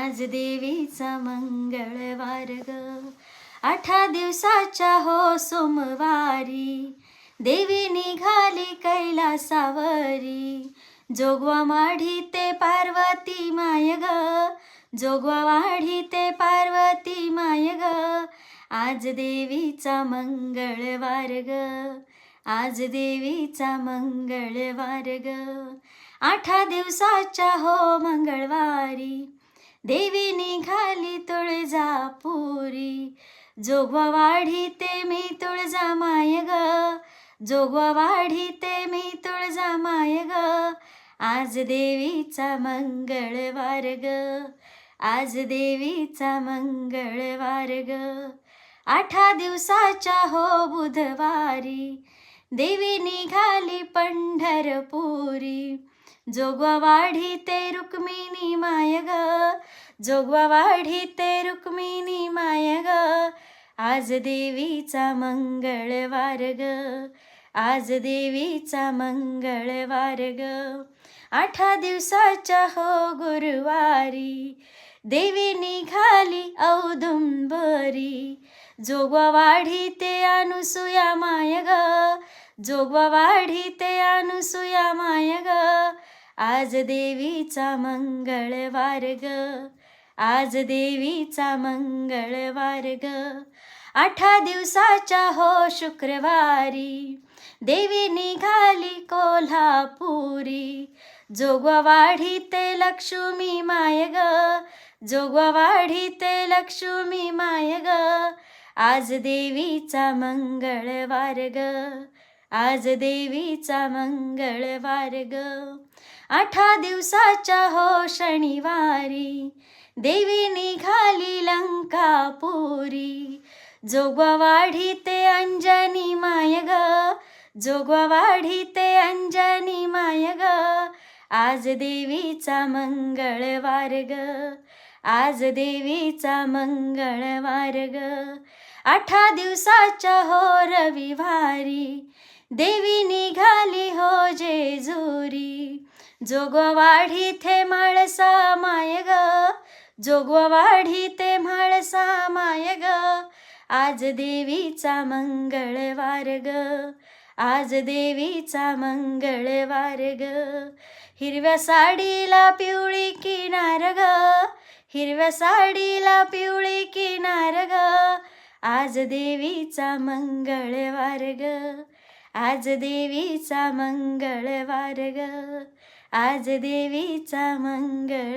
आज देवीचा मंगळवार ग, 8 दिवसाच्या हो सोमवारी, देवी निघाली कैलासावरी. जोगवा माढी ते पार्वती माय ग, जोगवा वाढी ते पार्वती माय ग. आज देवीचा मंगळवार ग, आज देवीचा मंगळवार ग. 8 दिवसाच्या हो मंगळवारी, देवी निघाली तुळजापुरी. जोगवा वाढी ते मी तुळजा माय ग, जोगवा वाढी ते मी तुळजा माय ग. आज देवीचा मंगळवार ग, आज देवीचा मंगळवार ग. 8 दिवसाच्या हो बुधवारी, देवी निघाली पंढरपुरी. जोगवा वाढी ते रुक्मिणी माय ग, जोगवा वाढी ते रुक्मिणी माय ग. आज देवीचा मंगळवार ग, आज देवीचा मंगळवार ग. 8 दिवसाच्या हो गुरुवारी, देवी निघाली औदुंबरी. जोगवा वाढी ते अनुसूया माय ग, जोगवा वाढी ते अनुसूया माय ग. आज देवीचा मंगळवार ग, आज देवीचा मंगळवार ग. 8 दिवसाच्या हो शुक्रवारी, देवी निघाली कोल्हापुरी. जोगवा वाढी ते लक्ष्मी माय ग, जोगवा वाढी ते लक्ष्मी माय ग. आज देवीचा मंगळवार ग, आज देवीचा मंगळवार ग. 8 दिवसाच्या हो शनिवारी, देवी निघाली लंकापुरी. जोगवा वाढी ते अंजनी माय ग, जोगवा वाढी ते अंजनी माय ग. आज देवीचा मंगळवार ग, आज देवीचा मंगळवार ग. 8 दिवसाच्या हो रविवारी, देवी निघाली हो जेजुरी. जोगवा वाढी ते म्हाळसा माय ग, जोगवा वाढी ते म्हाळसा माय ग. आज देवीचा मंगळवार ग, आज देवीचा मंगळवार ग. हिरव्या साडीला पिवळी किनार ग, हिरव्या साडीला पिवळी किनार ग. आज देवीचा मंगळवार ग, आज देवीचा मंगळवार ग, आज देवीचा मंगळ